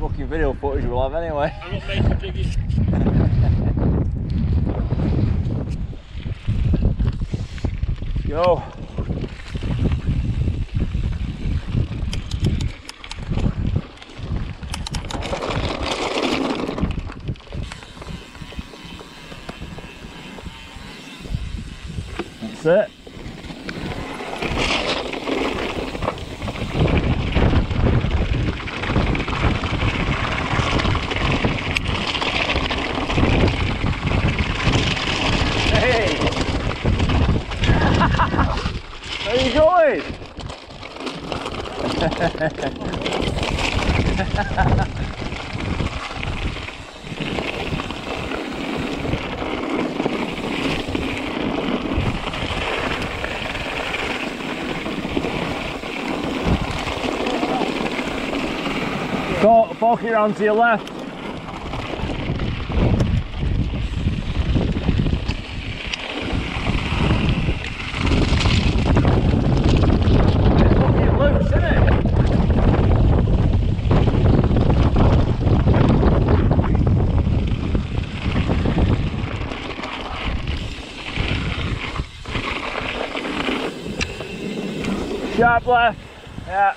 fucking video footage we'll have anyway. I'm not making jiggies. Go. That's it. Hey! Where are you going? Fork it around to your left. It's fucking loose, isn't it? Sharp left. Yeah.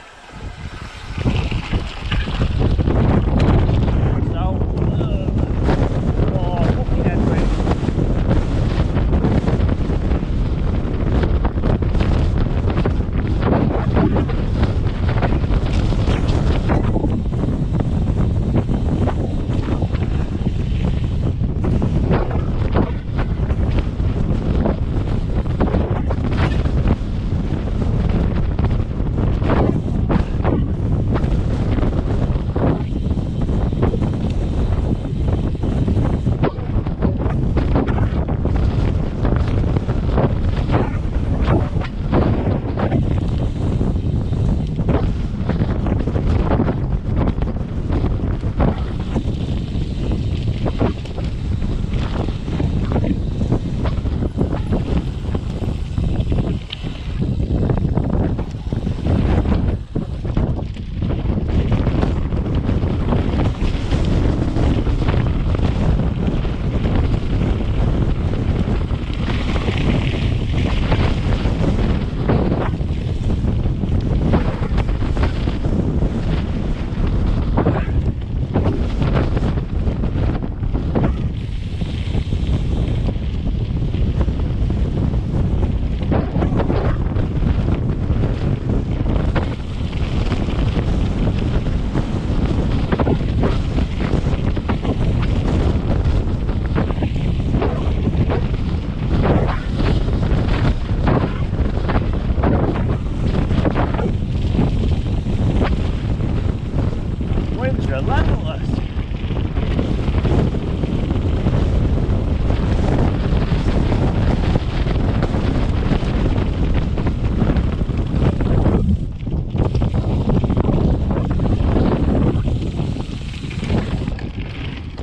Relentless.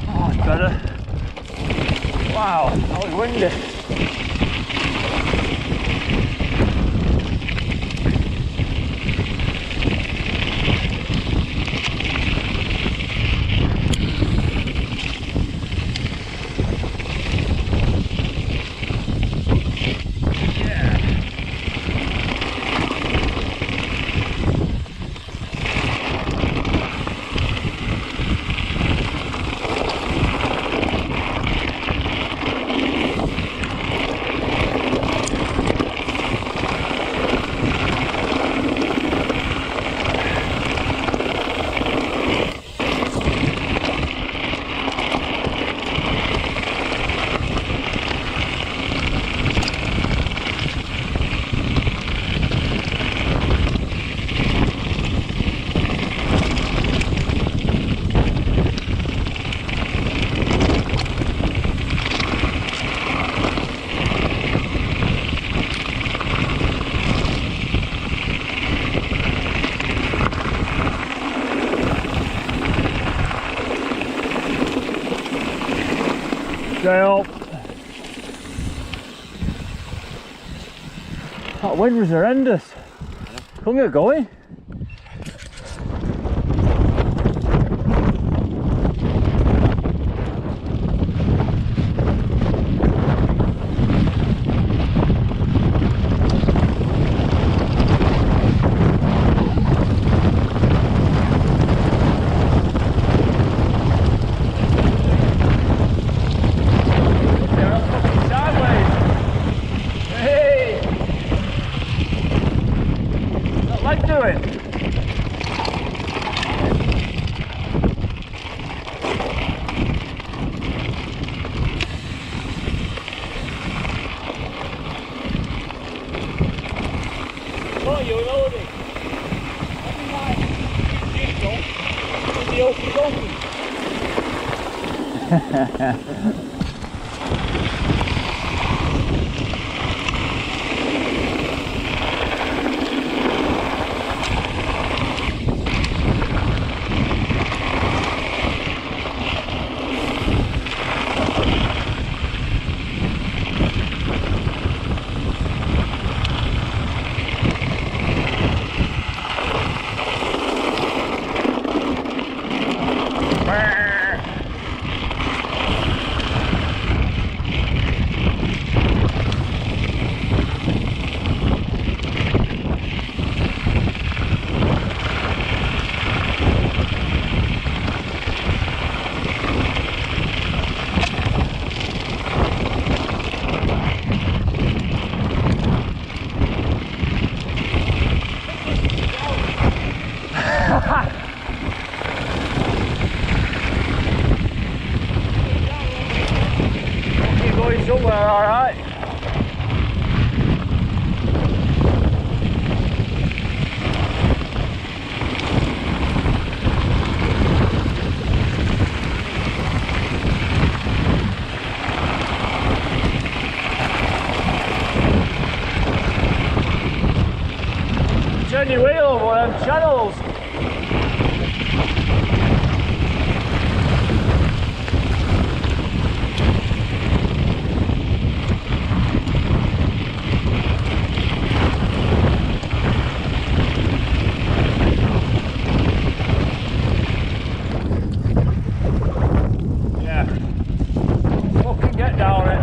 Oh, it's better. Wow, that was windy. Sail. That wind was horrendous. Couldn't get going. okey dokey. You're going somewhere, alright? Turn your wheel over one of them channels. Yeah. Fucking get down it.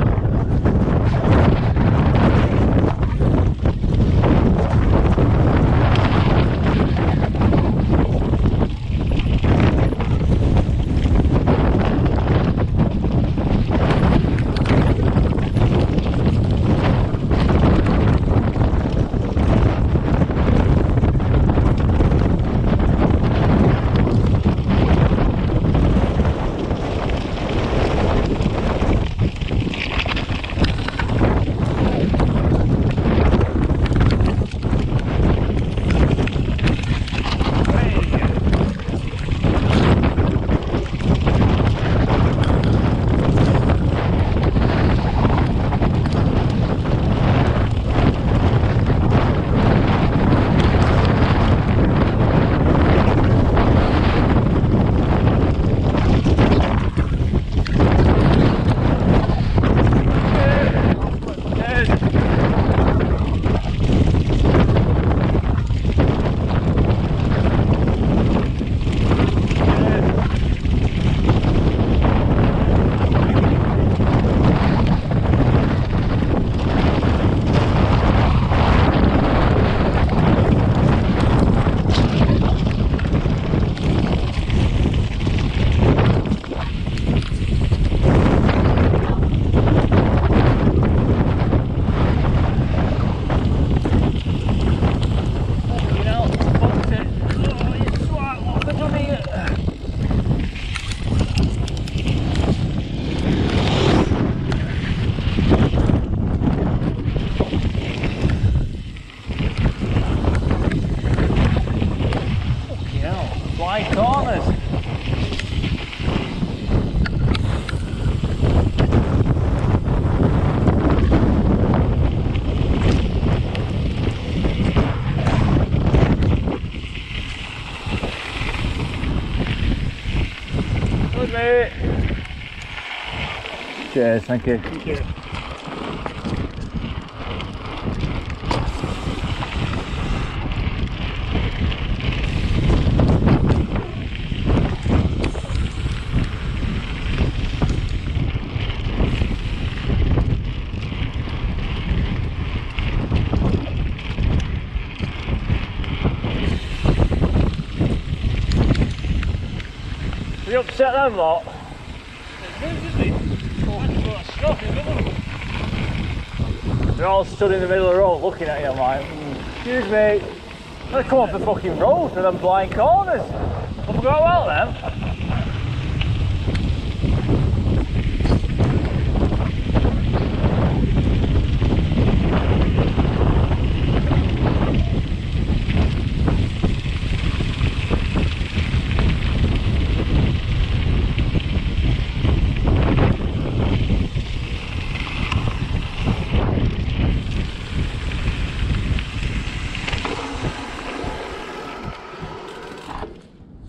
Blind corners. Good mate. Cheers, thank you. Thank you. You upset them lot? They're all stood in the middle of the road looking at you. I'm like, excuse me, they come off the fucking road for them blind corners. I forgot about them.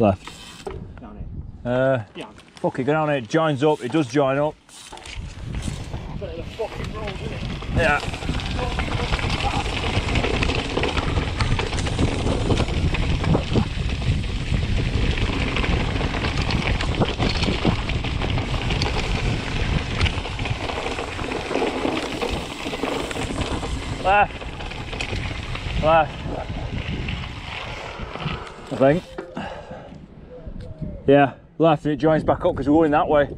Left. Down here. Yeah. Fuck it, go down here, it joins up, it does join up. But it's a fucking road, isn't it? Yeah. Left. Left. I think. Yeah, left, and it joins back up because we're going that way.